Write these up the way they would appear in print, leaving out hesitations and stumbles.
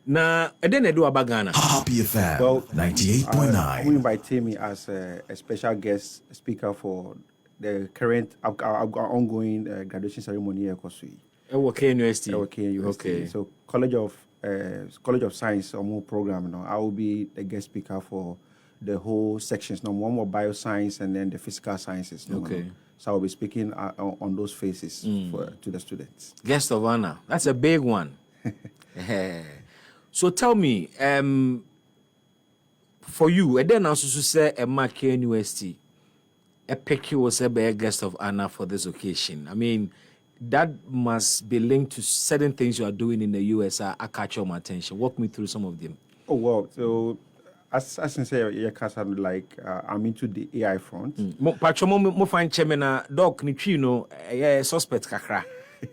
Na eden edu abagana. Happy FM. Well, 98.9. Who invited me as a special guest speaker for the current ongoing graduation ceremony at Kosui. Okay, University. Okay. So College of Science or more program. No, I will be the guest speaker for the whole sections. No, one more bioscience and then the physical sciences. No, Okay. No. So I'll be speaking on those phases to the students. Guest of honor. That's a big one. So tell me, for you, and then also say a Mark University, a pick you was a guest of honor for this occasion. I mean, that must be linked to certain things you are doing in the US. I catch your attention. Walk me through some of them. Oh well, so as I say, like I'm into the AI front. Mo find chairman dog ni twi no suspect kakra.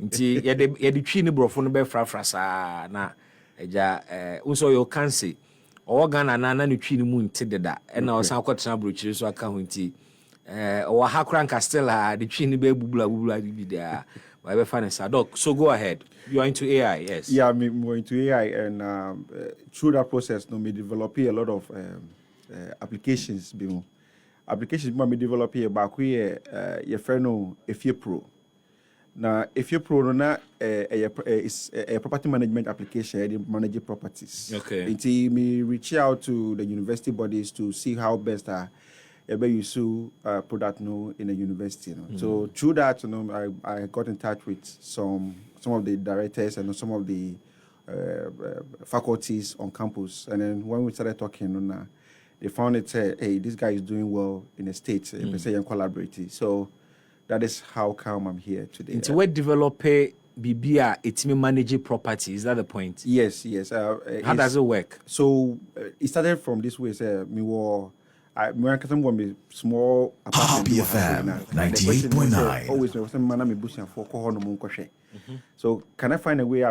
Nti ye de twi ni brofo no be frafra sa na eja unso you can say organ na ni twi ni mu nti deda e na o san kwetena brochiri so aka ho nti o ha kran ka still the twi ni be bubula bi there. Why be fine sa dog. So go ahead. You are into AI, yes. Yeah, I'm more into AI, and through that process, me developing a lot of applications. Applications me develop here back here. Your friend know Efie Pro. Now Efie Pro na is a property management application. They manage properties. Okay. Until me reach out to the university bodies to see how best use product no in the university. So through that, I got in touch with some of the directors and some of the faculties on campus. And then when we started talking, they found it, hey, this guy is doing well in the States, and collaborating. So that is how come I'm here today. Into what developer BBA, it's me managing property. Is that the point? Yes. How does it work? So it started from this way, I be small apartment. Happy FM 98.9. Always me bushing for So can I find a way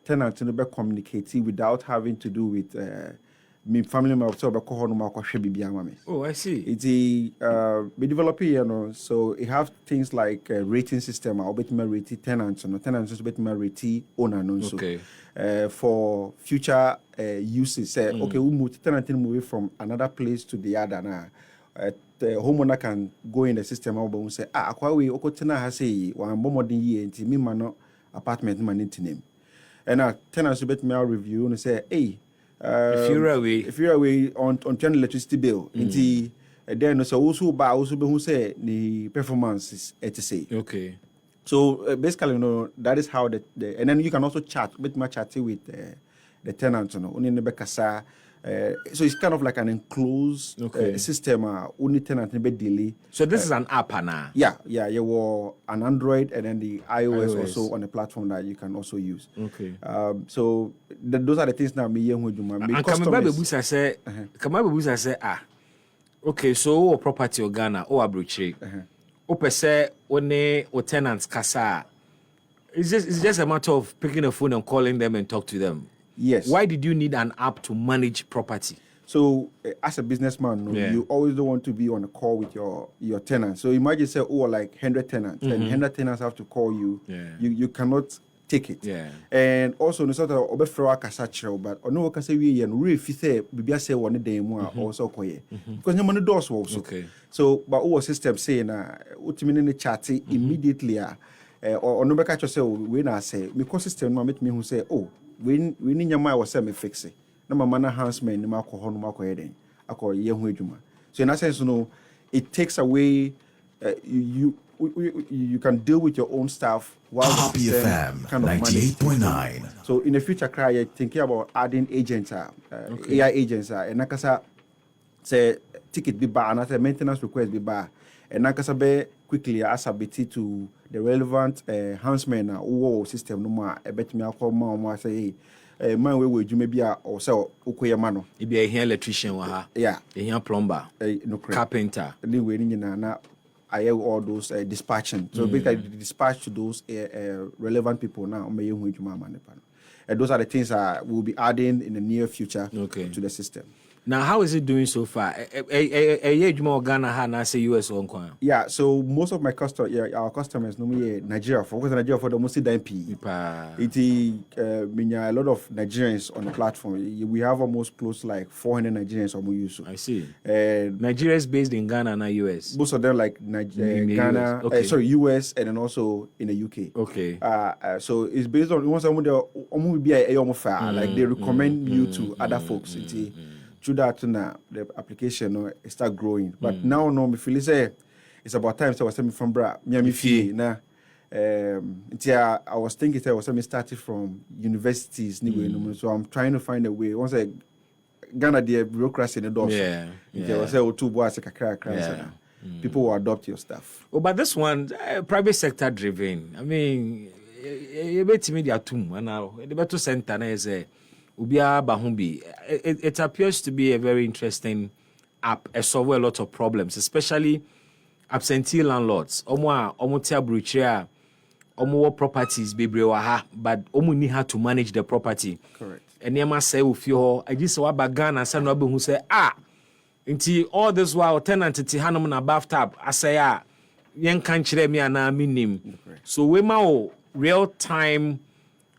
tenants to be communicating without having to do with me family member so Oh, I see. It's we develop here, so it have things like rating system or better rate tenants, tenants better rate owner, Okay. For future uses. Okay, we move tenant move from another place to the other now. The homeowner can go in the system and say, akwa we okotena ha say one more than year until me man apartment man into name. And tenants better me review and say, hey. If you're away on electricity bill, then also be who say the performance is to say. Okay. So basically, that is how the and then you can also chat bit more chatty with the tenant, only in the Bekasa. So it's kind of like an enclosed system. Only tenant in bed daily. So this is an app now. Yeah. You were an Android and then the iOS also on the platform that you can also use. Okay. So those are the things that me young with you. And Kamabe say okay, so o property or Ghana or Abuchi. O per se o tenants kasa. It's just a matter of picking a phone and calling them and talk to them. Yes. Why did you need an app to manage property? So as a businessman, you always don't want to be on a call with your tenants. So imagine say, like 100 tenants, and 100 tenants have to call you. Yeah. You cannot take it. Yeah. And also, no sort of obefra kasachiro, but no can say we and really say bibia say one day more also koye because no money doors also. Okay. So, but our system saying ultimately in the chat immediately or no catch say when I say because system no make me who say we need your mind was say me fix it. No man enhancement no alcohol no alcohol eden akọ ye hu adwuma. So in that sense it takes away you can deal with your own stuff while Happy FM kind of 98.9. So in the future, you're thinking about adding agents, AI agents, and nakasa say ticket be bar, and a maintenance request be bar, and nakasa be quickly asabiti to the relevant enhancement or system no more. I bet me I'll call more say, my way would you maybe or so ukoya mano. It be a electrician, yeah, a plumber, no carpenter. Anyway, I have all those dispatching. So basically, dispatch to those relevant people now. And those are the things we'll be adding in the near future to the system. Now, how is it doing so far? Ghana ha say US or Hong Yeah, so most of our customers normally Nigeria for because Nigeria for the most MP. A lot of Nigerians on the platform. We have almost close to like 400 Nigerians on use. I see. Nigeria is based in Ghana and US. Most of them like Ghana, US. Okay. US, and then also in the UK. Okay. So it's based on once someone like they recommend you to other folks. Through that the application start growing. But now me feel it's about time. So I was saying from Miami fee now. I was thinking I was started from universities so I'm trying to find a way. Once I Ghana the bureaucracy in the door. People will adopt your stuff. Oh, but this one private sector driven. I mean, media too, and now the better center is it appears to be a very interesting app. It solves a lot of problems, especially absentee landlords. Omo tia bruchia, omo properties bebre ha, but omo need how to manage the property. Correct. And yema say ufio, I just saw Bagana and some who say until all this while tenant ti hanom na bathtub. I say yen can't chire me ana minim. So we ma real time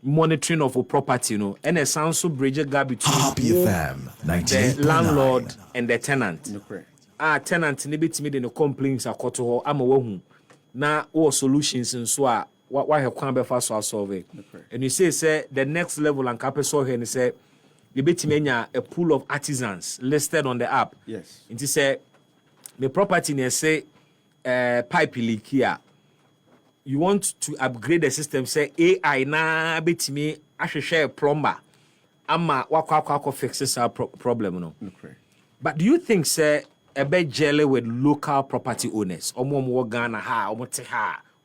monitoring of a property, and a sound so bridge a gap between the landlord and the tenant. Tenant ni bit me the complaints are cut to I'm a woman. Now all solutions and so why have come before so solve it. And you say the next level and capital here and say you bit me a pool of artisans listed on the app. Yes. And you say the property near say pipe leak here. You want to upgrade the system, say AI na bit me share a plumber. Ama wako fixes our problem, no. Okay. But do you think, say, a bit jelly with local property owners, or more Ghana ha,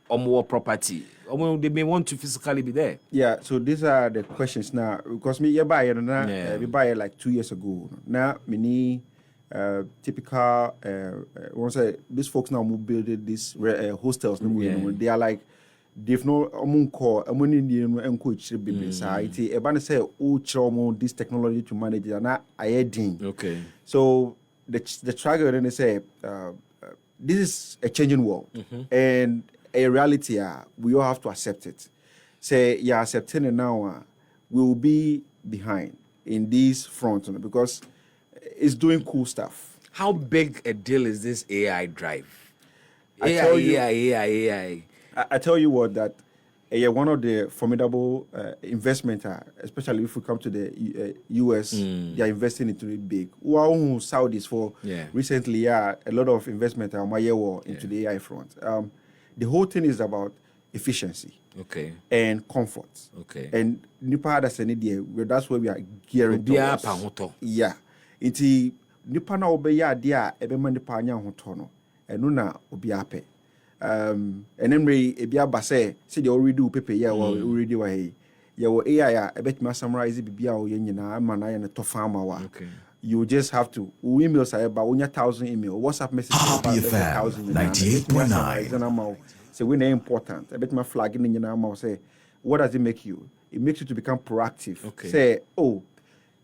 or more property, or they may want to physically be there? Yeah. So these are the questions now. Because we buy like 2 years ago. Now many typical once these folks now build these hostels. They are like they've no encourage say this technology to manage it and okay. So the struggle then they say this is a changing world and a reality we all have to accept it. Say accepting it now we will be behind in this front because it's doing cool stuff. How big a deal is this AI drive? AI. I tell you what, that one of the formidable investment, especially if we come to the US, they are investing into it big. Saudis for recently, a lot of investment into the AI front. The whole thing is about efficiency, and comfort, and that's where we are gearing towards. Yeah. Inti nipa na obeya ade a ebema nipa anya hoto no eno na obi ape enemre ebi aba say the already pepe ya wa already wa he ya wo AI a ebetima summarize bibia o yenyina ama na ya ne to farmer wa you just have to email say ba onya 1000 email WhatsApp message 1000 98.9 so we important ebetima flag ni nyina ama say what does it make you? It makes you to become proactive. Say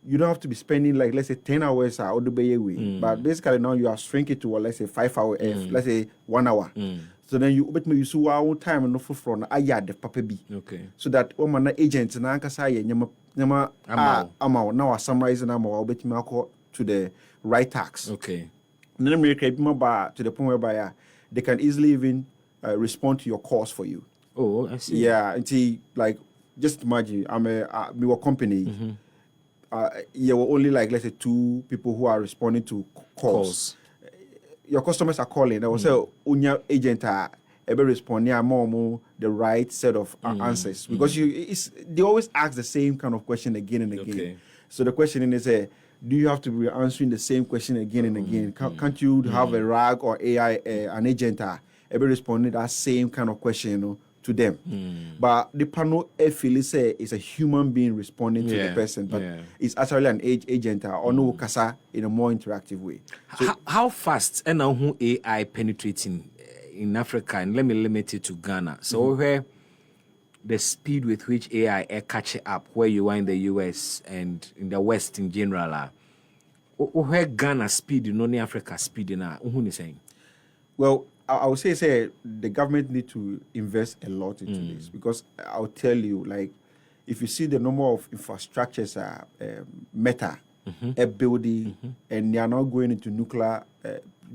you don't have to be spending like let's say 10 hours all the way. But basically now you are shrinking to let's say 5 hours, let's say 1 hour. So then you use our time and no from the papa b. So that man agents and nyama now are summarizing to the right tax. Then we create to the point whereby they can easily even respond to your calls for you. Oh, I see. Yeah, until like just imagine we were company. You were only like let's say 2 people who are responding to calls. Your customers are calling. I will say unya agent able responding more the right set of answers because they always ask the same kind of question again and again. So the question is do you have to be answering the same question again and again? Can't you have a RAG or AI an agent able responding that same kind of question, to them? But the panel feel say is a human being responding to the person, but it's actually an agent or no kasa in a more interactive way. So how fast and how AI penetrating in Africa, and let me limit it to Ghana. So where the speed with which AI catch up where you are in the US and in the West in general, where Ghana speed, no near Africa speed na who is saying? Well, I would say the government need to invest a lot into this, because I'll tell you, like, if you see the number of infrastructures meta, a building, and they are not going into nuclear,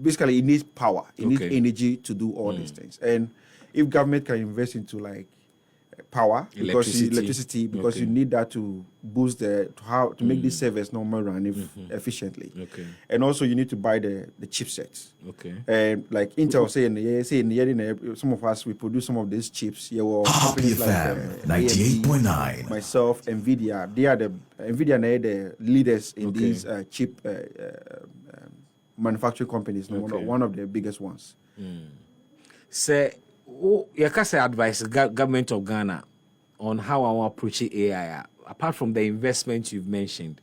basically it needs power, it needs energy to do all these things. And if government can invest into like power, electricity, because you need that to boost to make this service normal run efficiently. And also you need to buy the chipsets. And like Intel saying some of us, we produce some of these chips. Companies like 98.9, myself, Nvidia, they are the leaders in these chip manufacturing companies, one of the biggest ones. Say, you can say advise government of Ghana on how I approach AI, apart from the investment you've mentioned,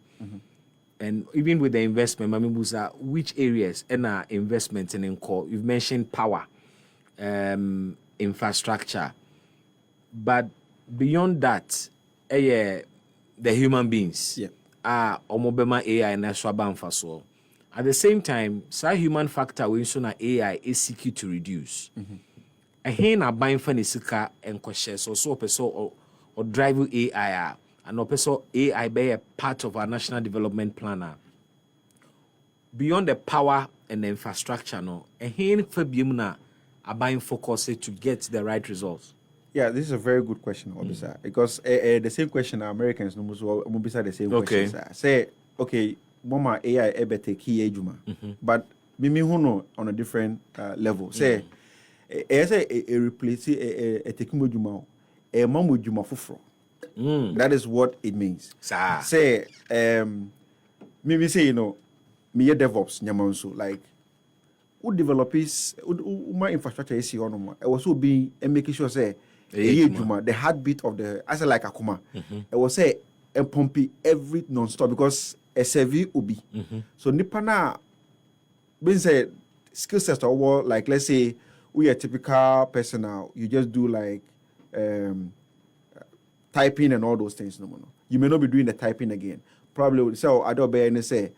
and even with the investment, Mami Musa, which areas and investment in core? You've mentioned power, infrastructure, but beyond that, the human beings are omobema AI and swabam faso. At the same time, so human factor we so na AI is seeking to reduce. A hen are buying for Nisika and questions so or drive AI and also AI be a part of our national development planner. Beyond the power and the infrastructure, no, a hen for Bimuna are buying focus to get the right results. Yeah, this is a very good question, Obisa, because the same question Americans no Obisa the same question. Say, okay, Mama AI ebe take ejuma, but Mimi Huno on a different level. Say, a replace a tekimo juma, a mamu juma fufro. That is what it means. Say, Mimi say, me DevOps nyamanso, like, who developers, my infrastructure is here on I was so being and making sure say, the heartbeat of the, I say like Akuma, I was say, and pumpy every non-stop because a CV ubi. So Nipana, being said, skill sets or like, let's say, we are typical person now, you just do like typing and all those things. No. You may not be doing the typing again. Probably would say, I don't bear and say,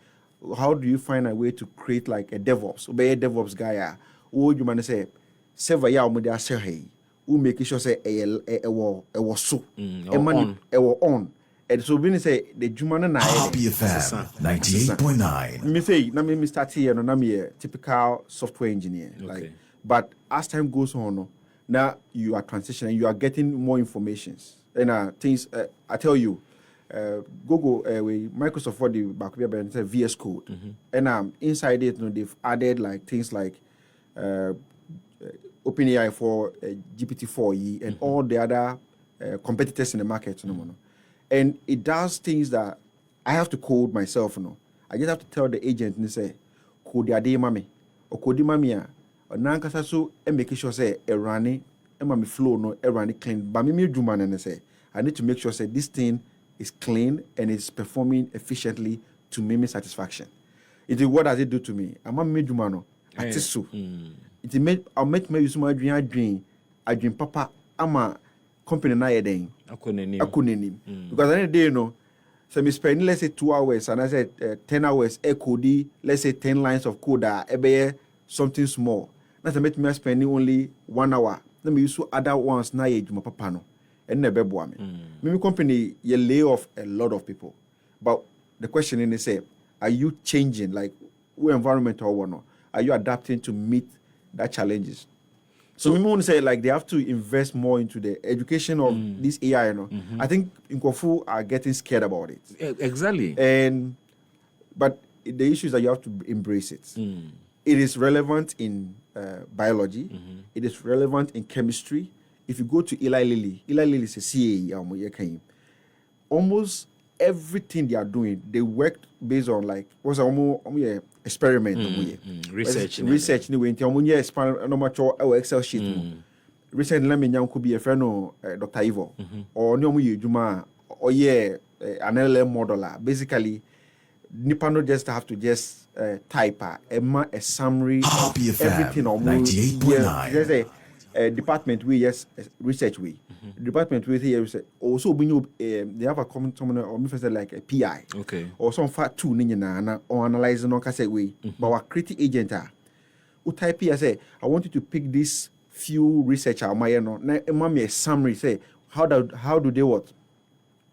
how do you find a way to create like a DevOps? Obey a DevOps guy. Who you man say, several years with their say, who make sure say a was so a money on. And so when say the Jumana na FM 98.9. Me say, na me start here, no na me a typical software engineer. Like, but as time goes on, now you are transitioning, you are getting more informations. And things, I tell you, Google, Microsoft for the back say VS Code. And inside it, they've added like things like OpenAI for GPT-4e and all the other competitors in the market. And it does things that I have to code myself. I just have to tell the agent and say, code ya de mami, or code mamia, or nankasa so and make sure say a running and mami flow no a running clean. But me do man and say I need to make sure say this thing is clean and is performing efficiently to me satisfaction. It is what does it do to me? I'm a medumano. It is so. It made I'll make me use my dream. I dream papa. I'm a company na yedeng. Akunenim. Because any day so me spend let's say 2 hours and I said 10 hours code, let's say 10 lines of code something small. That's make me spending only 1 hour. Let me use other ones na yeduma papa no. And never boa me. Maybe company you lay off a lot of people. But the question is say, are you changing like what environment or no? Are you adapting to meet that challenges? So we want to say like they have to invest more into the education of this AI. I think Nkofu are getting scared about it. Exactly. But the issue is that you have to embrace it. It is relevant in biology. It is relevant in chemistry. If you go to Eli Lilly is a CAE. Almost everything they are doing, they work based on like what's experiment. Research. Anyway, Excel sheet. Recently, let me could be a friend of Dr. Ivo or no Juma or an LLM modeler. Basically, Nipano just have to just type a summary of everything or 98.9. department we yes research we. Department we here research. Also when they have a common someone or me say like a PI. Okay. Or some fat two na or analyzing on cassette way. But our creative agent who type here say I want you to pick this few researcher or my no na me a summary say how do they what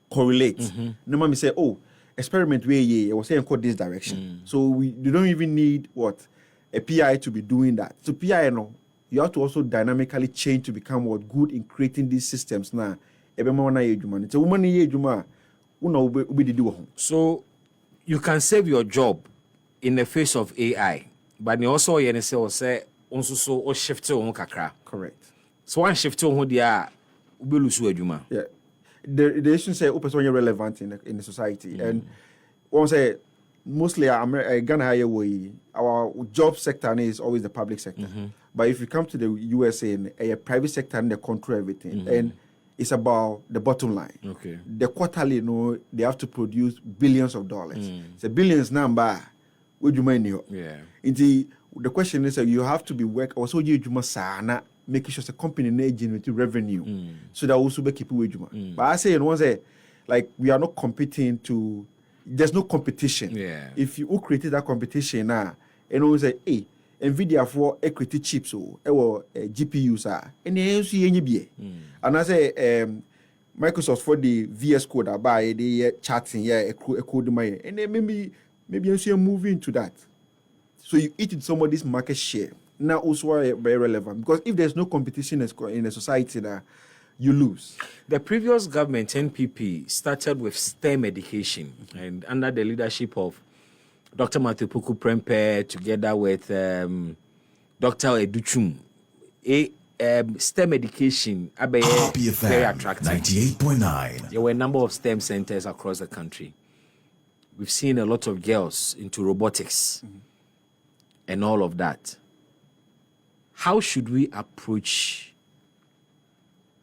correlate. No mommy say oh experiment way yeah was saying code this direction. So you don't even need what a PI to be doing that. So PI no you have to also dynamically change to become what good in creating these systems now. It's a woman So you can save your job in the face of AI, but you also say also shift to kakra. Correct. So one shift to dia ubelu yeah. The issue say open so relevant in the society and one say mostly Ghana our job sector is always the public sector. But if you come to the USA, a private sector and they control everything, and it's about the bottom line. Okay. The quarterly, they have to produce billions of dollars. It's a billions number. Would you mind? Yeah. The question is, you have to be work also you must making sure the company generate revenue, so that also be keep with you. But I say, like we are not competing to. There's no competition. Yeah. If you created that competition now, and say, hey. NVIDIA for equity chips or GPUs and and I say Microsoft for the VS Code by the chatting a code and then maybe you move into that. So you eat somebody's market share. Now also very relevant because if there's no competition in the society now, you lose. The previous government NPP started with STEM education and under the leadership of Dr. Matthew Puku Prempe, together with Dr. Educhum, STEM education, very attractive. 98.9. There were a number of STEM centers across the country. We've seen a lot of girls into robotics and all of that. How should we approach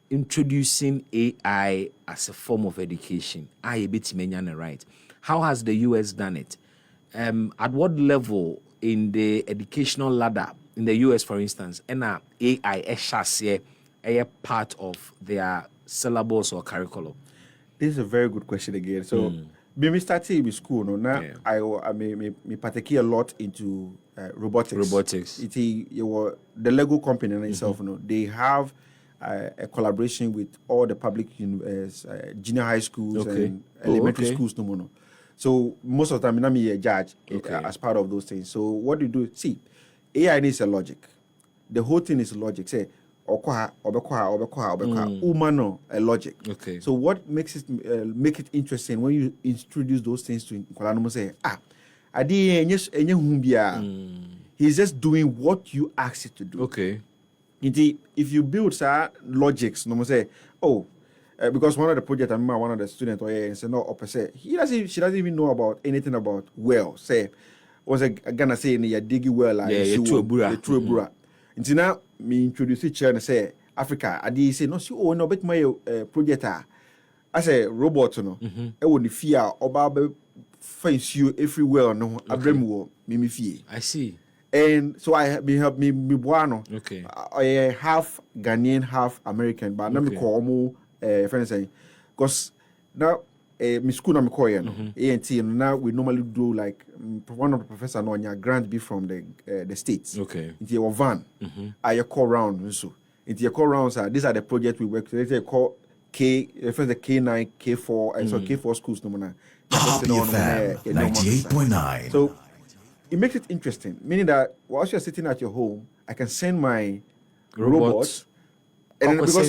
introducing AI as a form of education? Right. How has the US done it? At what level in the educational ladder in the US, for instance, AI a part of their syllabus or curriculum? This is a very good question again. So, when we started with school, I partake a lot into robotics. The Lego company in itself, they have a collaboration with all the public junior high schools and elementary schools. So most of the time, I'm a judge as part of those things. So what do you do? See, AI needs a logic. The whole thing is logic. Say, a logic. Okay. So what makes it make it interesting when you introduce those things to Kolanomo say, he's just doing what you ask it to do. Okay. If you build logics, no say, because one of the projects I remember one of the students said no opposite. She doesn't even know about anything about well. Say was a Ghana saying you dig well like true bura. Until now me introduce each and say Africa. I did say no see no bet my project I say robot no. Won the fear about finds you everywhere no abremu me fear. I see. And so I have me buano. Okay. I half Ghanaian, half American, but now me call more friends saying because now me school na me call ANT now we normally do like one of the professor no nya grant be from the states. Okay. Into your van. I call round so. Into your call rounds these are the projects we work. They call the K9, K4, and so K4 schools no more. Happy FM 98.9. So it makes it interesting, meaning that whilst you're sitting at your home, I can send my robot. And then because I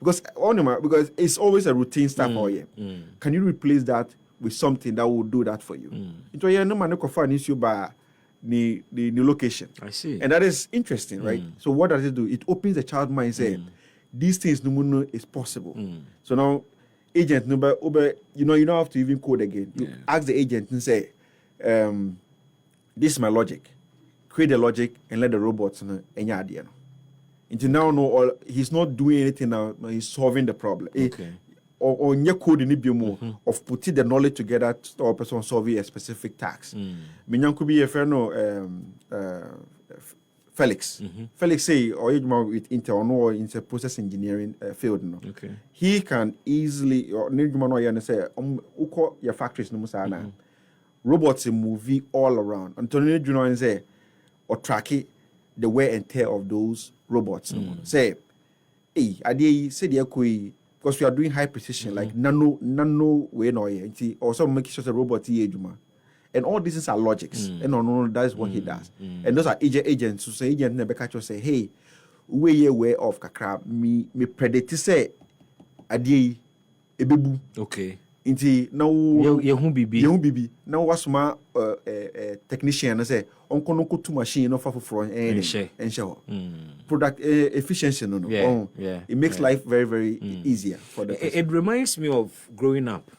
because it's always a routine stuff for you. Can you replace that with something that will do that for you? The location. I see. And that is interesting, right? So what does it do? It opens the child mind say, these things no more is possible. So now agent number you don't have to even code again. You ask the agent and say, this is my logic. Create the logic and let the robots know any idea. Until now, no, or he's not doing anything now. He's solving the problem. Okay. Or code in more of putting the knowledge together to a person solving a specific task. Minyan could be a friend Felix. Felix say or with Intel or in the process engineering field. No. Okay. He can easily or need say uko your factories no musana. Robots in movie all around. Antonio Juno say or track it the wear and tear of those robots. No. Say, hey, I say the because we are doing high precision, like nano way no also making sure the robot and all these are logics. And no, that is what he does. And those are agents who say agent never catch say, hey, we way off kakra me predict say adi ebebu. Okay. Inti now Yehu bibi. Now what's my technician say onko no to machine no for and show product efficiency no. Yeah. It makes life very very easier for the person. It reminds me of growing up.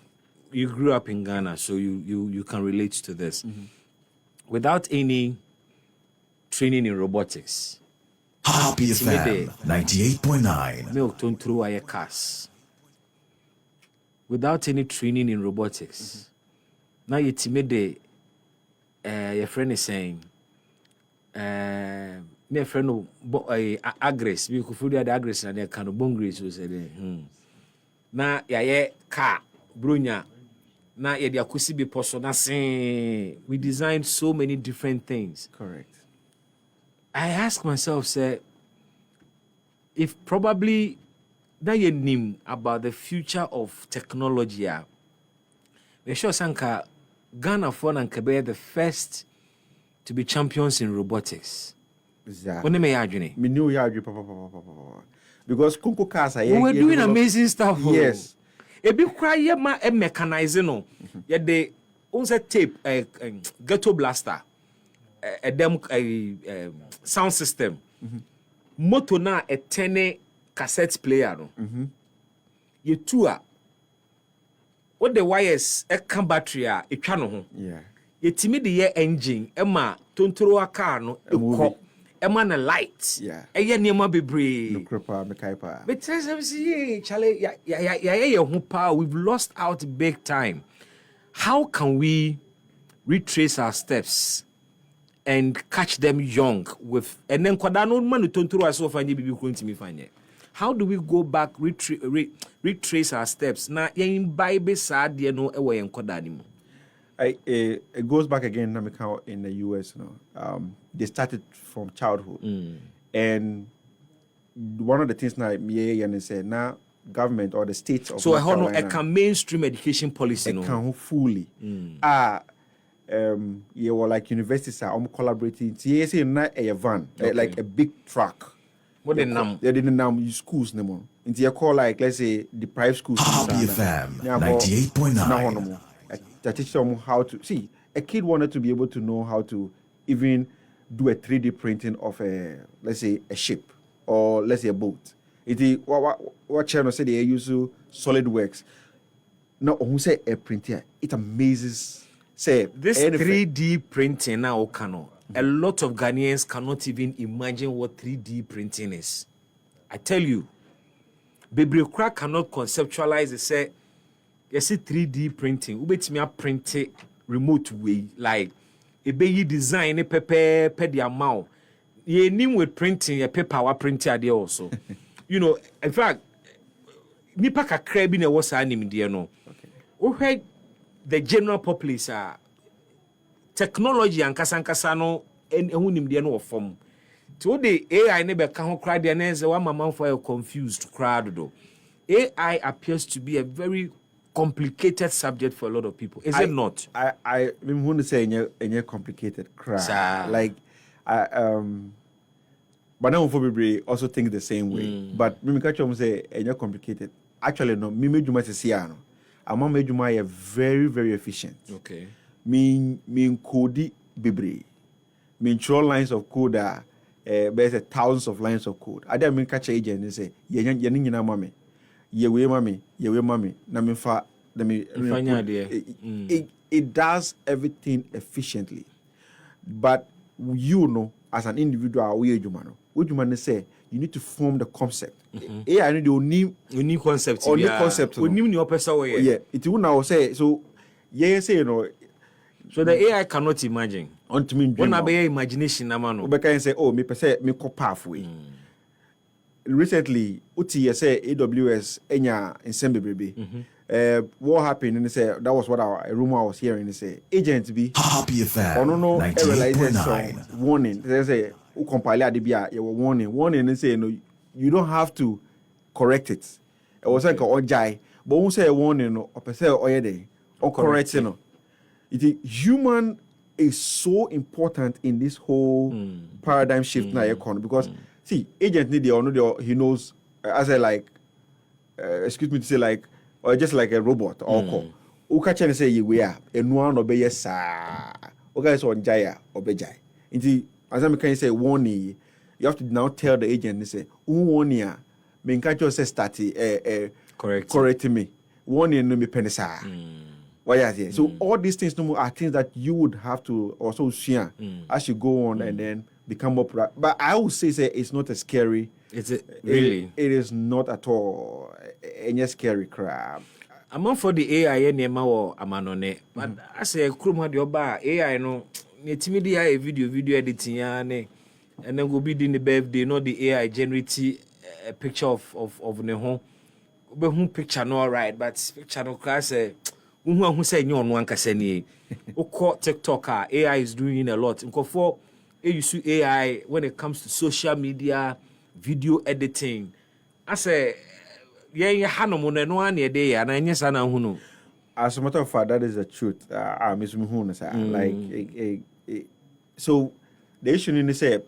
You grew up in Ghana, so you can relate to this. Without any training in robotics, Happy FM 98.9. milk don't throw away cars. Without any training in robotics, now you timid your friend is saying, my friend aggress, we could food the aggress and they kind of bungris who said, now car, brunya, now the akusi be person saying we designed so many different things. Correct. I ask myself, say, if probably now you know about the future of technology, we sure sanka Ghana for and Quebec the first to be champions in robotics. Exactly. When me yajuni. Me knew yajuni, papa. Because Kunko Kasa, we were doing amazing stuff. Yes. A big cry, ma a mechanizing no. Yet they also tape a ghetto blaster, a dem sound system. Moto na a 10 cassette player no. You tour. What the wires a can battery a channel ho. Yeah. You timid the engine, Emma, tontoro a car no, Emma na light. Yeah. A ye near be brave. No crepa, me kaipa. But Charlie, we've lost out big time. How can we retrace our steps and catch them young with and then kwadano man tontoro aso fanye bibi kunti mi fanye? How do we go back retrace our steps? Na yen Bible sad de no e wo yen kwadani mu. It goes back again in the US they started from childhood. And one of the things now me say now government or the states of so I know a can mainstream education policy no can fully you were like universities are collaborating say na a van like a big truck. What they didn't use schools no more. Into you call like let's say the private schools. Happy FM 98.9. To teach them how to see. A kid wanted to be able to know how to even do a 3D printing of let's say a ship or let's say a boat. It is what channel say they use SolidWorks. Now who say a printer? It amazes. Say this 3D printing now cannot. A lot of Ghanaians cannot even imagine what 3D printing is. I tell you, Baby Crack cannot conceptualize it. Say, you see 3D printing. Ubet me a print it remote way. Like, a baby design a paper the amount. You name with printing a paper printer there also. You know, in fact, nipa ka crab in a was anime there no. Okay. The general populace are technology and kasankasa no ehunim de no form to the AI ne be ka ho crowd de na one mama for a confused crowd do. AI appears to be a very complicated subject for a lot of people. Is it not? I want to say any complicated crowd. Like but now for people also think the same way. But me catch them say any complicated. Actually no, me medjuma se sia no. Ama medjuma is very very efficient. Okay. Me code bebre. Me draw lines of code there's thousands of lines of code. I don't mean catch agent and say ye nyina mame. Ye we mame. Na me fa it does everything efficiently. But you know as an individual we ejuma no. what you man say, you need to form the concept. AI need the new concept. Only concept. We need new person. Yeah, it will now say so. Yeah, say So the AI cannot imagine. Unto me, when I be imagination, na mano. We can say, oh, me per se me go pathway. Recently, uti say AWS enya ensemble baby. What happened? And they say that was what a rumor I was hearing. They say agents be Happy FM. Oh no, 98.9. warning. They say who compile adibia you warning. Warning. They say no, you don't have to correct it. It was like a ojai, but who say warning no, or per se oyede or correct no. It is human is so important in this whole paradigm shift now economy because see agent need the he knows as a like excuse me to say like or just like a robot or call. Uka chen say we are and one obey yes sir. Okay, so on jaya obejai. Inti as I can say warning, you have to now tell the agent say warning ya me catch you say start correct me. Warning no me penisa. So all these things are things that you would have to also share as you go on and then become upright. But I would say it's not as scary. Is it really? It is not at all any scary crap. I'm for the AI nema or amanone. But I say Kruma the Oba AI no timidi a video editing and then go be in the birthday, not the AI generate a picture of the home. But who picture no right, but picture no class who say you on one kaseni. Oko TikTok AI is doing a lot. For you use AI when it comes to social media, video editing. I say yeah, Hanomo no one a day, and I yes, I as a matter of fact, that is the truth. So the issue in say,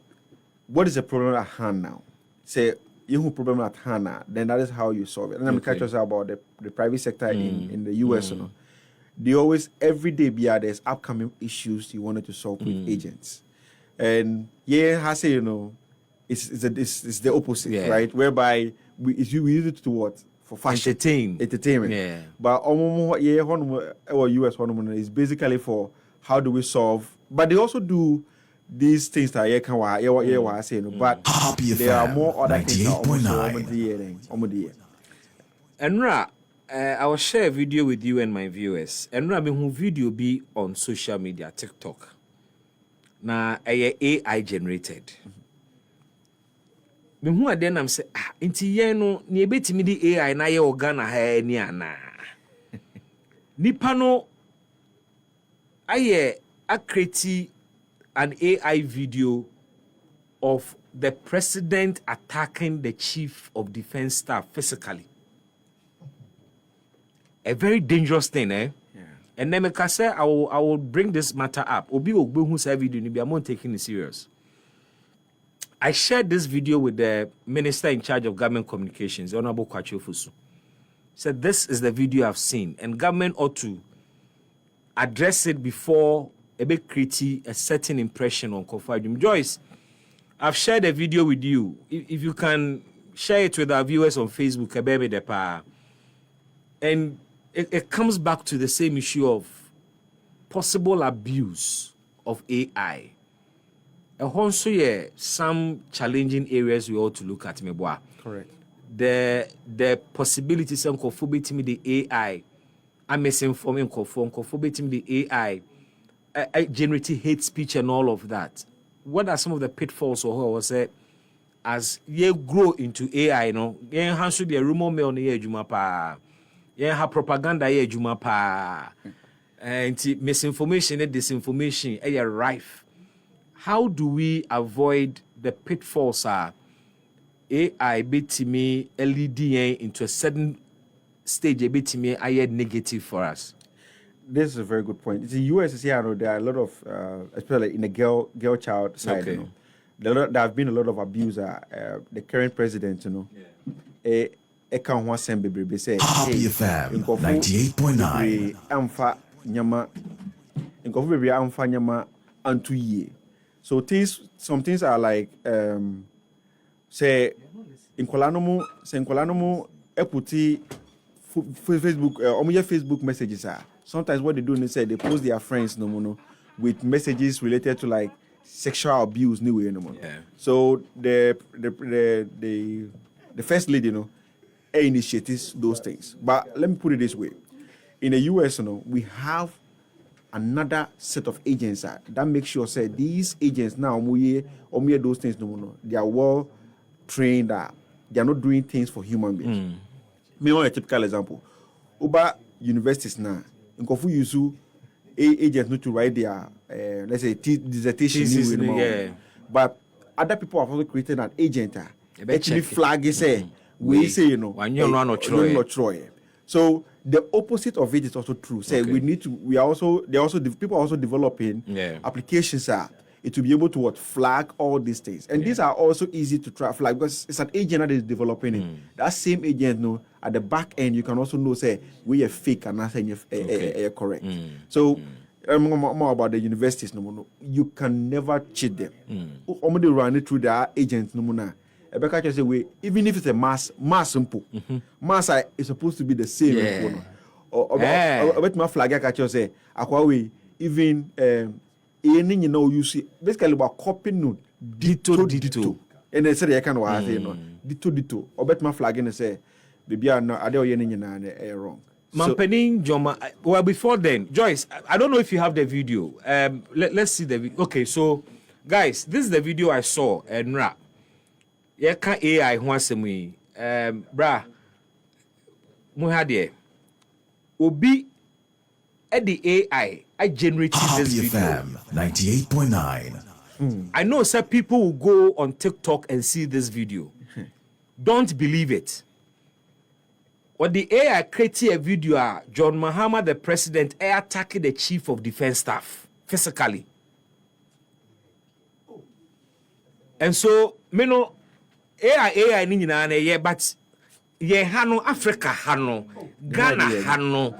what is the problem at hand now? Say you have problem at hand now, then that is how you solve it. And I'm catch us about the private sector in the US. You know, they always every day there's upcoming issues you wanted to solve with agents, and I say it's the opposite, right? Whereby we use it to what? For fashion. Entertainment. Yeah. But our US is basically for how do we solve. But they also do these things that I say, but there are more other things that Enra, I will share a video with you and my viewers. Enra, me who video be on social media, TikTok. Na AI generated. Me who then I'm say inti ye no ni ebetimi di AI na ye organa ha ni ana. Nipa no aye create an AI video of the president attacking the chief of defense staff physically. A very dangerous thing, eh? Yeah. And then I say I will bring this matter up. Obi ogbe hu say video ni be am taking it serious. I shared this video with the minister in charge of government communications, Honorable Kwachu Fusu. Said this is the video I've seen, and government ought to address it before a bit create a certain impression on Kofajum. Joyce, I've shared a video with you. If you can share it with our viewers on Facebook, and it comes back to the same issue of possible abuse of AI. Also, some challenging areas we ought to look at. Correct. The possibilities of the AI, I'm misinforming the AI, generating hate speech and all of that. What are some of the pitfalls or what was it as you grow into AI? You have to be a rumor mill near Jumapa. You have propaganda here Jumapa. And misinformation and disinformation are rife. How do we avoid the pitfalls AI betimi LED into a certain stage betimi are negative for us? This is a very good point. The US is here. There are a lot of, especially in the girl child side. Okay. There have been a lot of abuse. The current president, Happy FM 98.9. Amfa nyama, nkofu baby amfa nyama antu ye. So some things are like say in Kolanomo eputi Facebook Facebook messages are sometimes what they do is say they post their friends with messages related to like sexual abuse anyway anymore. Yeah. So the first lady, initiates those things. But let me put it this way: in the US, we have another set of agents that make sure say these agents now those things they are well trained. They are not doing things for human beings. Me on a typical example. Uber universities now, in Kofu Yusu, agents need to write their let's say dissertation. But other people have also created an agent actually flag say we say not Troy. So the opposite of it is also true. Say people are also developing applications it will be able to flag all these things. And these are also easy to flag because it's an agent that is developing it. That same agent, at the back end, you can also know, say, we are fake and not saying you're correct. So, more about the universities, you can never cheat them. Only run it through their agents, even if it's a mass simple, mass is supposed to be the same. About my flag, I can say, even you see basically about copying ditto. And they say I can ditto. Or bet my flag and say, baby, are wrong. Mampening Joma. Well, before then, Joyce, I don't know if you have the video. Let's see the video. Okay, so guys, this is the video I saw. And yeah, can AI wants me. Bra, muhadie. Obi, the AI. I generated this video. FM 98.9. I know some people will go on TikTok and see this video. Don't believe it. What the AI created a video, John Mahama, the president, attacking the chief of defense staff physically. And so, AI but hano Africa hano, Ghana hano.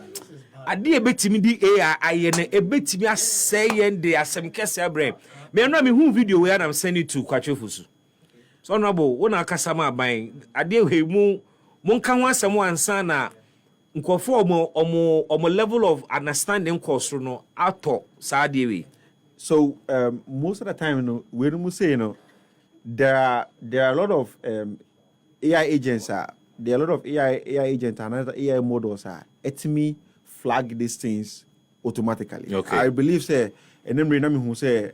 Adi ebetimi di AI ayene ebetimi aseye de asem kese abrem me no me hu video we am send it to kwachofusu so honorable wona akasa ma ban adi we mu nka ho asem ansa na nkofo omo level of understanding course no ato sa adi we. So most of the time we do say there are a lot of AI agents there are a lot of AI agents and other AI models etimi flag these things automatically. Okay. I believe say and then who say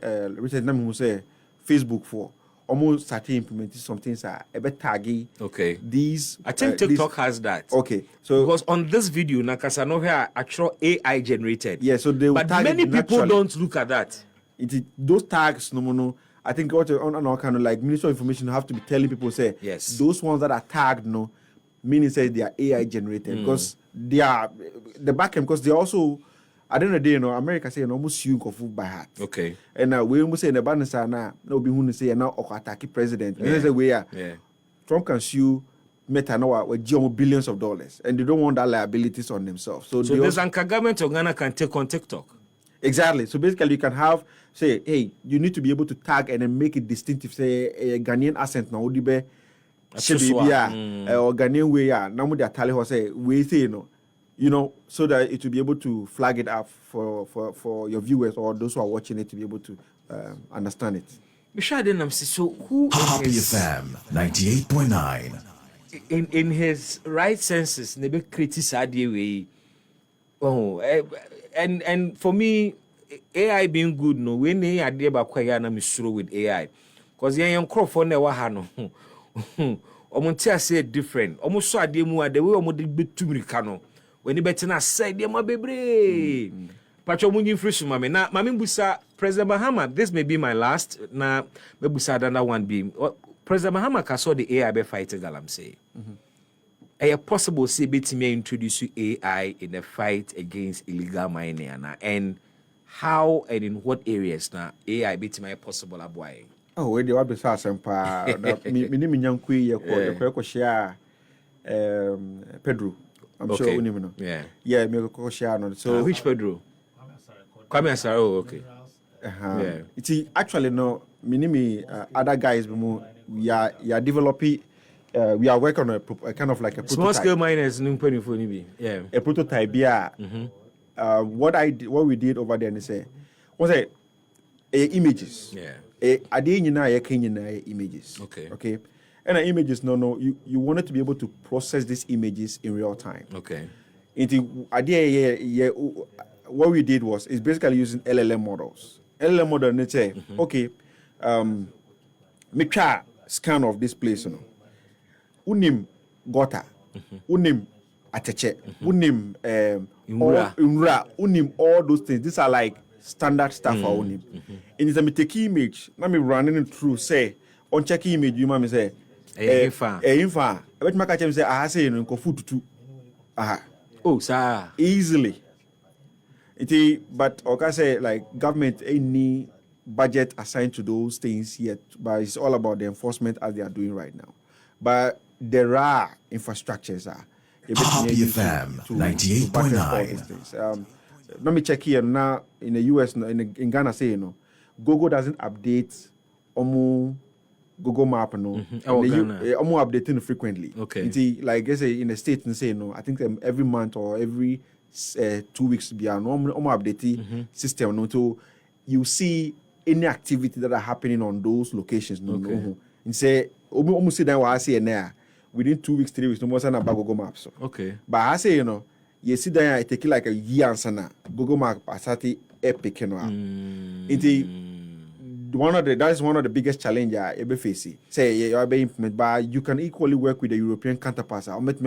Facebook for almost started implementing some things a bit taggy. Okay. These I think TikTok has that. Okay. So because on this video nakasa no here actual AI generated. Yeah, so they will but many people don't look at that. Those tags no. I think what on kind of like Ministry of Information have to be telling people say yes. Those ones that are tagged meaning say they are AI generated because they are the back end because they also at the end of the day America say almost you food by heart. Okay. And we almost say in the balance now be who say now attack president. And say we are Trump can sue Meta now with billions of dollars and they don't want that liabilities on themselves. So this Anka government of Ghana can take on TikTok. Exactly. So basically, you can have say, hey, you need to be able to tag and then make it distinctive. Say a Ghanaian accent now, Odibe, or Ghanaian way. Now they are telling us say we say so that it will be able to flag it up for your viewers or those who are watching it to be able to understand it. So who Happy FM 98.9. In his right senses, never criticize the way. Oh, and for me, AI being good, no, when they are there, but quite na misro with AI, because young Crawford never hano. Omontia say different. Almost so the way omo bit too many when you better not say dear my baby. Pacho munyi fresh mame. Na mame busa President Mahama. This may be my last. Na me busa another one be President Mahama ka saw the AI be fighting Galamsey. Is it possible to introduce AI in a fight against illegal mining? And how and in what areas now AI may possible aboy? Oh, where the what be some pa me name Nyankui ye share Pedro. I'm sure you know. Yeah, me ko share no. So which Pedro? Kwame Asare. Oh, okay. Yeah. It's actually no me name other guys we are developing. We are working on a kind of like a small scale miners. Yeah, a prototype. Yeah. What we did over there, and say, was it images. Yeah. Ade nyina ye kan nyina images. Okay. And images you wanted to be able to process these images in real time. Okay. What we did was is basically using LLM models. LLM model they say, okay, me try scan of this place, unim gota, unim ateche, unim unra, unim all those things. These are like standard stuff for unim. And it's a me take image, let me running it through, say, on check image, you might say, infa. I bet my catch say, I say, food to oh, sir. Easily. But okay, say like government any budget assigned to those things yet, but it's all about the enforcement as they are doing right now. But there are infrastructures Happy FM 98.9. Let me check here now in the US in Ghana say Google doesn't update Google Map updating frequently. Okay. Like I say in the States and say I think every month or every 2 weeks be an update system so you see any activity that are happening on those locations and say almost see that what I say there within 2 weeks 3 weeks no more than about Google Maps. Okay. But I say you see that it take like a year and sana Google Map asati epic that is one of the biggest challenges I ever face. Say you are being implemented, but you can equally work with the European counterparts. I'll make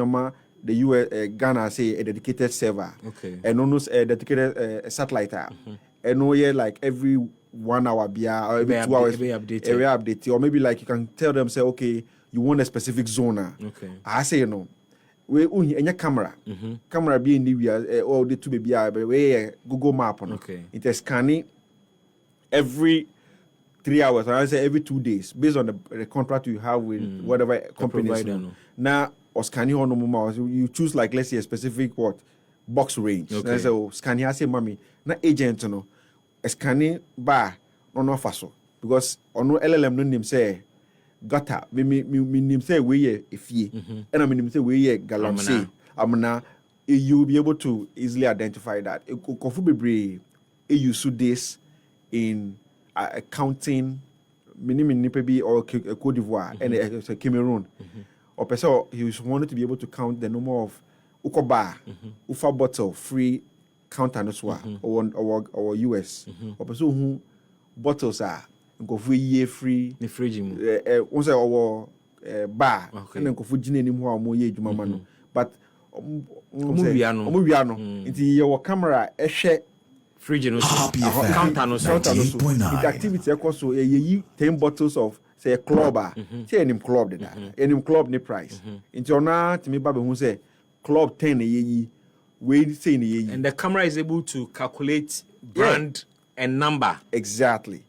the US Ghana say a dedicated server, and almost a dedicated satellite, and like every 1 hour or every 2 hours every update, or maybe like you can tell them say okay you want a specific zone. I say we any camera be in the or the two baby we Google Map it is scanning every 3 hours, I say every 2 days, based on the contract you have with whatever company. Now, or scanning on you choose like let's say a specific box range. So scanning, I say, mommy, na agent scanning bar no faso because on no LLM no name say gata me name say we if ye and I mean say we Galamsey. Amna you be able to easily identify that. Kofu bebre you use this in accounting mini maybe or Cote d'Ivoire and Cameroon. Or person he wanted to be able to count the number of ukoba ufa bottle free counter or US or person who bottles are go free free the fridge once our bar and then go for gin anymore more ye juma but into your camera fridge no counter no the activity so you 10 bottles of say a club say any club any club ni price into na to me babe who say club 10 ye we say ni and the camera is able to calculate brand and number exactly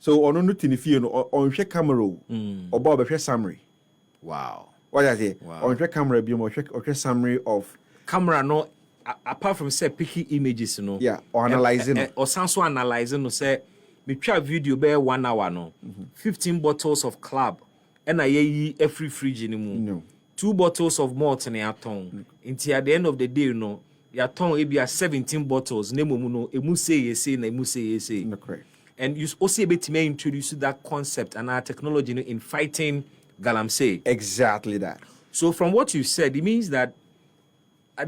so on no tin fie no on hwe camera oba obehwe summary wow what I say on hwe camera bi mo hwe summary of camera no apart from say picking images or analyzing or also analyzing say me try video be 1 hour 15 bottles of club and I every fridge anymore 2 bottles of malt in your tongue until at the end of the day your tongue be 17 bottles name emu say na emu say correct and you also able to introduce that concept and our technology in fighting Galamsey. Exactly that. So from what you said, it means that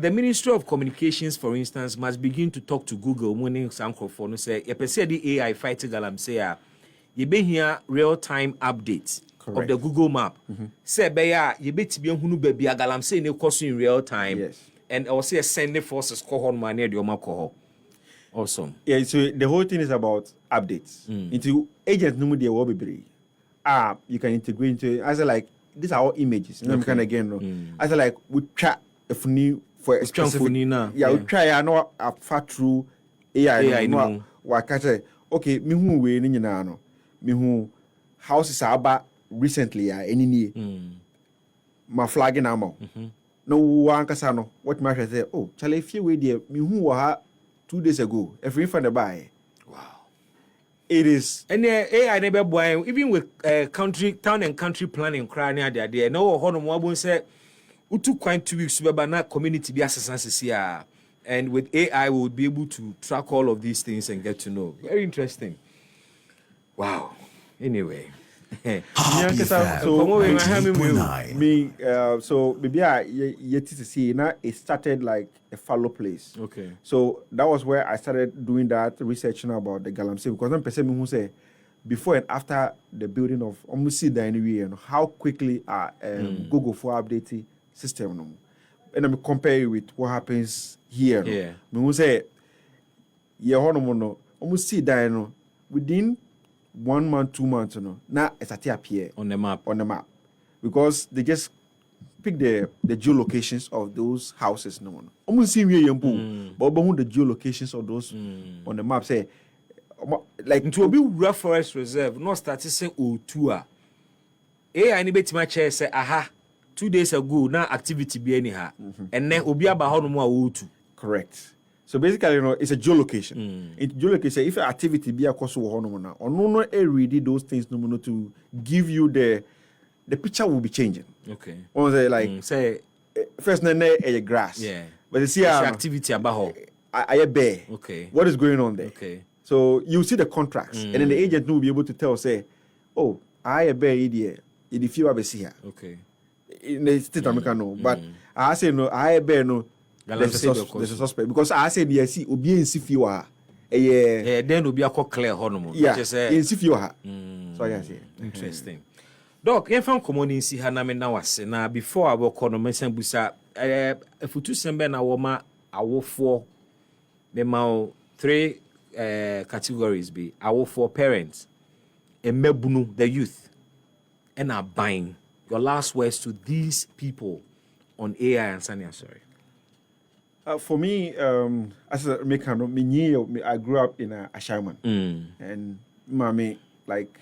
the Ministry of Communications, for instance, must begin to talk to Google when some for say you say the AI fighting Galamsey. You be here real-time updates of the Google Map. Say be you be to be hunu baby Galamsey ne course in real time. Yes. And also send the forces cohort man near the Omako. Awesome. Yeah, so the whole thing is about updates. Into agents no they will be you can integrate into as like these are all images. You can again as like we chat if new for a specific we try I know a far through AI no wa catch okay me who we ni nyina no me who houses are about recently any ni my flagging ammo no one kasa no what my say oh chale few we there me who wa 2 days ago if we find the buy wow it is and AI never boy even with country town and country planning cry near there no hono mo abon say utu quite 2 weeks be na community be assistance here and with AI we would be able to track all of these things and get to know very interesting Wow. Anyway. Happy FM, so 98.9. me so maybe I yet to see now it started like a fallow place. Okay. So that was where I started doing that research about the Galamsey because I'm person who say before and after the building of almost see the anyway and how quickly Google for updating system no. And I'm compare it with what happens here. Yeah. Me who say no almost see that no within 1 month, 2 months, now it's at appear On the map. because they just pick the geolocations of those houses. No, almost see me but the geolocations of those on the map say like To be rough forest reserve, no start to say O2. I need to match say aha 2 days ago now activity be anyhow. And then obi aba ho no mo O2. correct. So basically, it's a geolocation. It's geolocation. If activity be across no read those things no to give you the picture will be changing. Okay. One say like say first a grass. yeah. But you see activity about ho. I bear. Okay. What is going on there? Okay. So you see the contracts, and then the agent will be able to tell, say, oh, I bear here. If you ever see here. Okay. In the state America no, but I say no, I bear no. There's a suspect because I said yes, see, obi in sifiwa. Yeah, then obi akọ clear hono. Yeah, in sifiwa. So I say interesting. Doc, if I'm coming in see ha na me na wase na before I work on mention busa efutu sembe na woma awofo me ma 3 categories be awofo parents, emebunu the youth, and are buying. Your last words to these people on AI and Sanya, sorry. For me, as a American, I grew up in a Shaman, and mommy, like,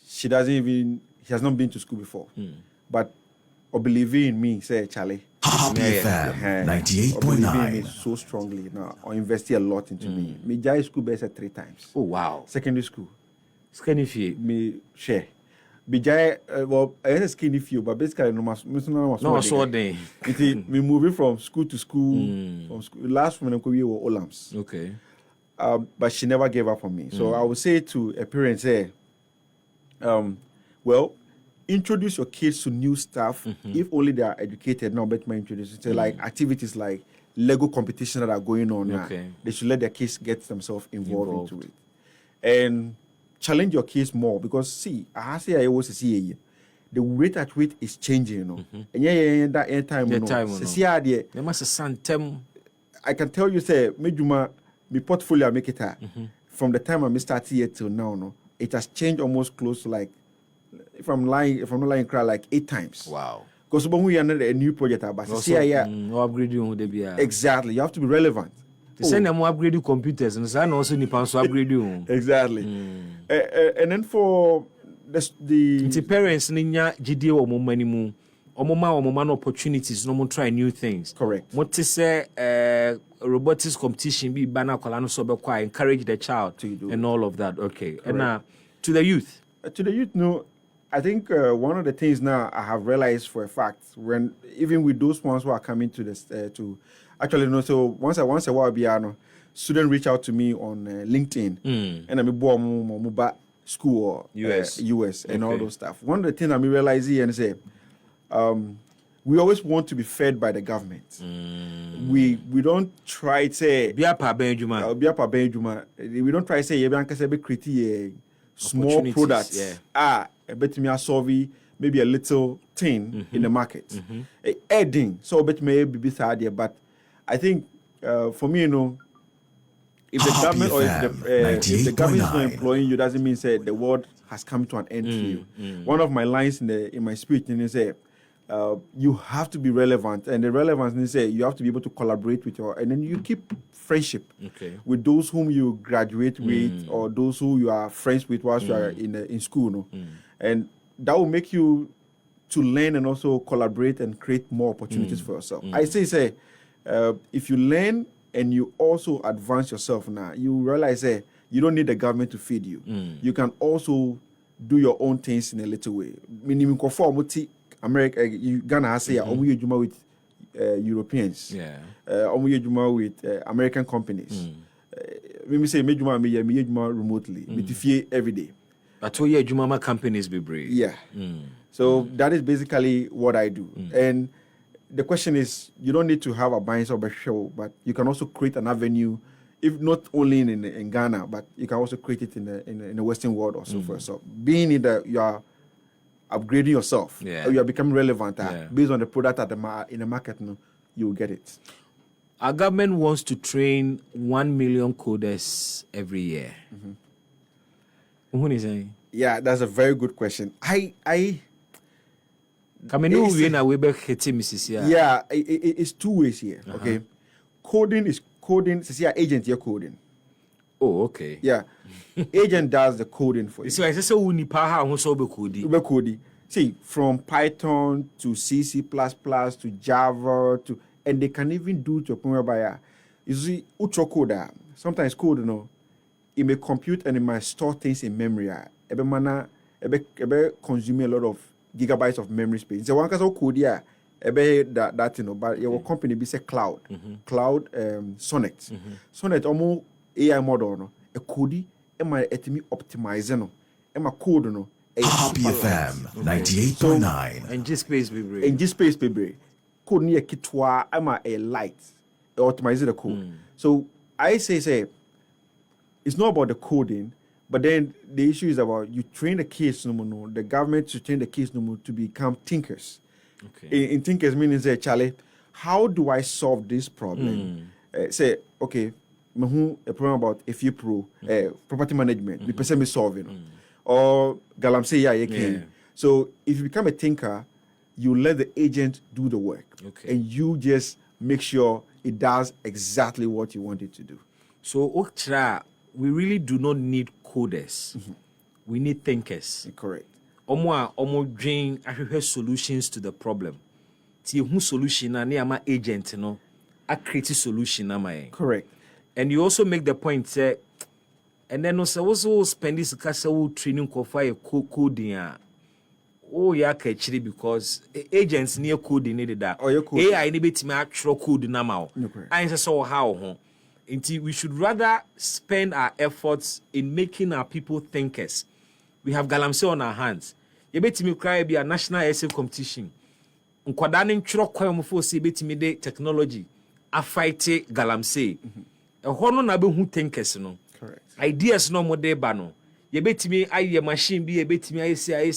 she has not been to school before, but believing in me, say Charlie. Happy FM, 98.9. So strongly now, or invested a lot into me. Me jai school best 3 times. Oh wow! Secondary school, skinny fee. me share. Bijay, well, I had a skinny few, but basically, no, so day. Me moving from school to school. From school. Last when I were Olams. Okay. But she never gave up on me. So I would say to a parent, say, well, introduce your kids to new stuff if only they are educated. Now, but my introduce to like activities like Lego competition that are going on now. They should let their kids get themselves involved into it, and challenge your kids more because see, I always see the rate at which is changing, and that time, there must some I can tell you, say, my portfolio make it from the time I started here till now, it has changed almost close to like, if I'm not lying, like 8 times. Wow. Because when we are a new project, but upgrade you exactly, you have to be relevant. They send them upgrade computers and so also need to upgrade you. Exactly. And then for the parents ninya GD or money or opportunities, no more try new things. Correct. What to say robotics competition be banner colano so encourage the child to do and all of that. Okay. Correct. And to the youth. No, I think one of the things now I have realized for a fact when even with those ones who are coming to this to actually no, so once a while biano student reach out to me on LinkedIn and I'm a school or US and all those stuff. One of the things I realize here and say we always want to be fed by the government. We don't try to say we don't try to say create small products bet me solve maybe a little thing in the market. Adding so bet me be sad, but I think for me, if the government or if the government is not employing you, doesn't mean say the world has come to an end for you. One of my lines in my speech is say you have to be relevant, and the relevance is say you have to be able to collaborate with and then you keep friendship with those whom you graduate with or those who you are friends with whilst you are in school, and that will make you to learn and also collaborate and create more opportunities for yourself. I say if you learn and you also advance yourself now, you realize you don't need the government to feed you. You can also do your own things in a little way. Meaning, America, Ghana has say, with Europeans, with American companies. me say me juma remotely. Me tifie every day. But all your Jumama companies be brave. Yeah. So that is basically what I do. And the question is, you don't need to have a bias of a show, but you can also create an avenue, if not only in Ghana, but you can also create it in the Western world or so forth. So being in the, you are upgrading yourself, or you are becoming relevant based on the product in the market, you will get it. Our government wants to train 1 million coders every year. What is it? Yeah, that's a very good question. It's two ways here. Okay, coding is coding. Agent here coding. Oh, okay. Yeah, agent does the coding for you. So I say coding. See, from Python to C++ to Java and they can even do to a point whereby you see ultra coder. Sometimes code, it may compute and it might store things in memory. It consume a lot of gigabytes of memory space. So one can code that but your company be say cloud, Sonnet. Sonnet almost AI model a code optimize code Happy FM 98.9. And just space be brave. And just space be brave. Code near kitwa a light optimize the code. So I say it's not about the coding, but then the issue is about you train the kids the government to train the kids to become thinkers. Okay. In thinkers meaning say, Charlie, how do I solve this problem? Say, okay, a problem about a few property management, the person me solving. Or Galamsey, So if you become a thinker, you let the agent do the work. Okay. And you just make sure it does exactly what you want it to do. So we really do not need coders. We need thinkers. Correct. Omo dream solutions to the problem. Who solution na agent a create solution na Correct. And you also make the point say and then also spend this training for coding. Oh yeah, actually because agents near coding needed that. Oh, AI need to make actual code now. I say how. Until we should rather spend our efforts in making our people thinkers. We have Galamsey on our hands. You bet me cry be a national essay competition. Nkwadane ntworo kwan for say bet me the technology a fight Galamsey. E hono na be hu thinkers no. Correct. Ideas no mo de ba no. You bet me aye machine be you bet me I say.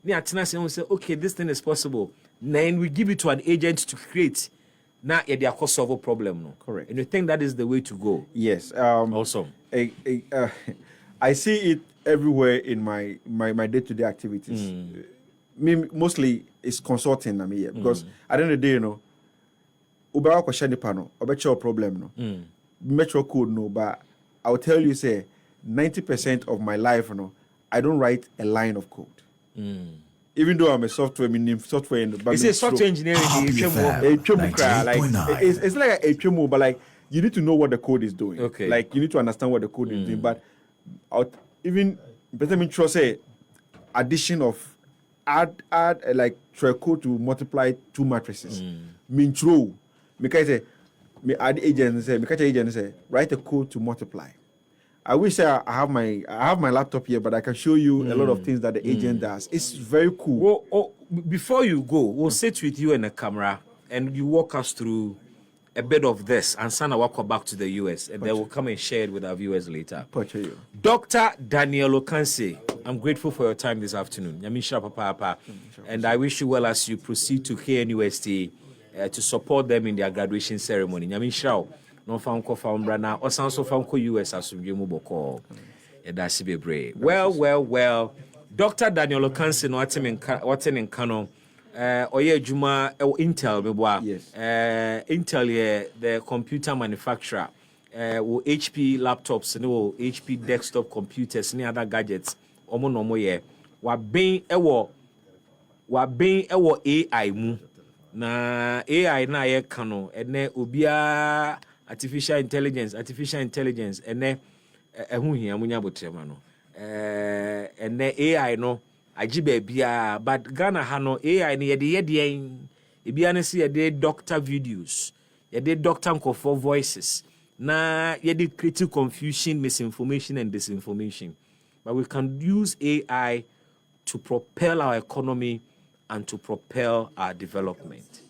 Ni atena say okay this thing is possible. Then we give it to an agent to create. Now, they are solve a problem, no? Correct. And you think that is the way to go? Yes. Awesome. I see it everywhere in my day-to-day activities. Me mostly it's consulting, because at the end of the day, Uber question the panel, your problem, metro code, but I'll tell you, say 90% of my life, I don't write a line of code. Even though I'm a software, software in the it's a software engineering. It's like a tremo, but like you need to know what the code is doing. Okay. Like you need to understand what the code is doing. But even better mean say addition of add like try code to multiply two matrices. Mean true. Because say me add agent say write a code to multiply. I wish I have my laptop here, but I can show you a lot of things that the agent does. It's very cool. Well, before you go, we'll sit with you and the camera, and you walk us through a bit of this, and Sana will come back to the US, and then we'll come and share it with our viewers later. Dr. Daniel Galamsey, I'm grateful for your time this afternoon. Yamisha Papa, and I wish you well as you proceed to KNUST to support them in their graduation ceremony. Yamisha. No found brana or sounds of US as mu boko. That's be brave. Well. Dr. Daniel Galamsey no atem in Kano. Oye Juma Intel beboa. Yes. Intel the computer manufacturer. HP laptops, no HP desktop computers, any other gadgets. Omo ye. Wa ben ewo AI mu. Na AI na ye kano ene obia artificial intelligence ene ehu hia munya botrema no ene AI no agibe bia but Ghana ha no AI ne yede ebia ne se yede doctor videos yede doctor nkofo voices na yɛde create confusion, misinformation, and disinformation. But we can use AI to propel our economy and to propel our development.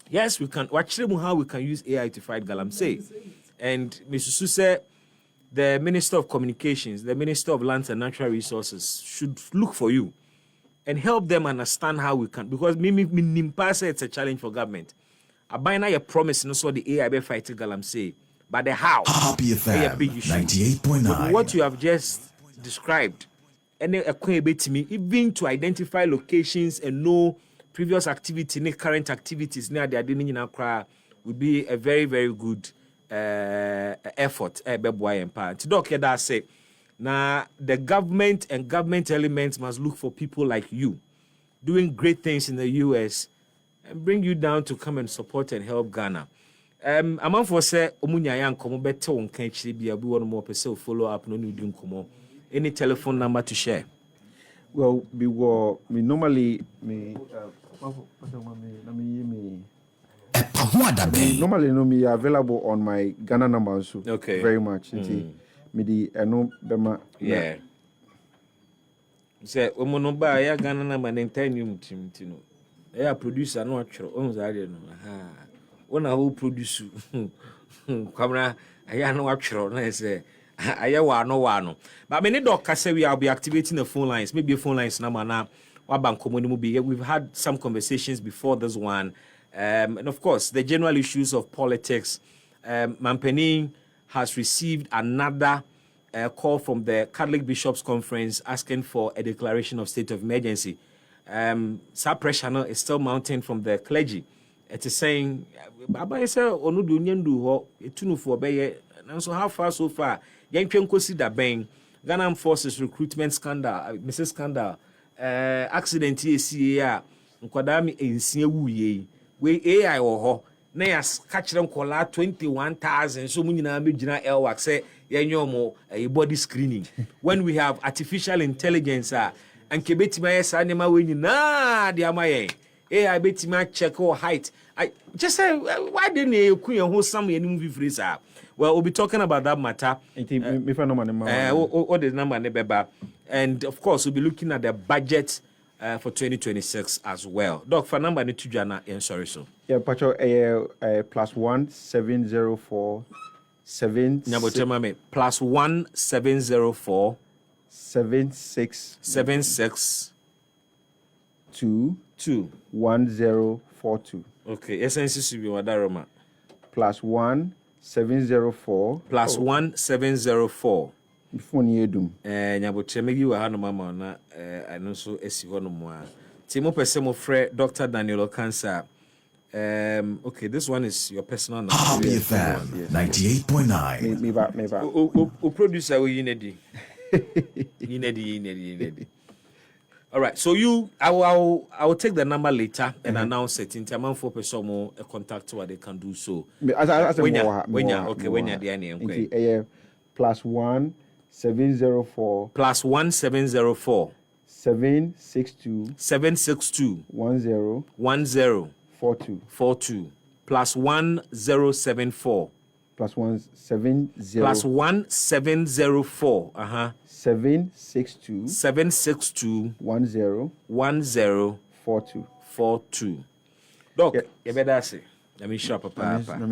Yes, we can. Watch how we can use AI to fight Galamsey. And Mr. Su said, the Minister of Communications, the Minister of Lands and Natural Resources should look for you and help them understand how we can. Because it's a challenge for government. I buy now your promise, no so the AI be fighting Galamsey. But the how? Happy FM 98.9. What you have just described, and even to identify locations and know previous activity, current activities near the Adini in Accra would be a very, very good effort. That say, now the government and government elements must look for people like you doing great things in the US and bring you down to come and support and help Ghana. I'm for say omunya yan komo bete won kan chire bia bi one more person follow up no need komo. Any telephone number to share? Well, we normally available on my Ghana number also. Okay. Very much. Me the no bema. Yeah. Say omono ba ya Ghana number 10 tino. Ya producer no atwero. Onu za no. Aha. When I will produce camera, I know what you're say. I no. But many doctors say we will be activating the phone lines. Maybe phone lines number now. We've had some conversations before this one. And of course, the general issues of politics. Mampeni has received another call from the Catholic Bishops' Conference asking for a declaration of state of emergency. Some pressure is still mounting from the clergy. It is saying, Baba say onu do nyendu ho etunu for beye. So how far so far? Yen twenko si da ben. Ghana Forces recruitment scandal, Mrs. Scandal, accident esi ya. Nkwada mi ensie wuye. We AI wo ho. Na ya catch them kola 21,000. So munyina me gina elwak say yenyomo a body screening. When we have artificial intelligence and kebetima yesa nema we nyina di amaye. I bet him check or height. I just say, why didn't you hold some movie freeze? Well, we'll be talking about that matter. What is number? And of course, we'll be looking at the budget for 2026 as well. Doc, for number need to Jana, sorry, so. Yeah, Pacho, +1 704 7 +1 704 76 2 1042. Okay, essence should be wadaroma. +1 704 +1 704. Phone yedum. Nyabotremegi wa hanu mama na ano so esi ho no mo a. Timo pese mo frɛ Dr. Daniel Cancer. Okay, this one is your personal number. Happy FM 98.9. Me back. O producer we yinedi. Yinedi. All right, so I will take the number later and announce it. In time for person more a contact where they can do so. When you're the +1 704 +1 704 762 1042 42 +1 074 +1 70 +1 704 762 10 42. Doc, you better say. Let me shop papa.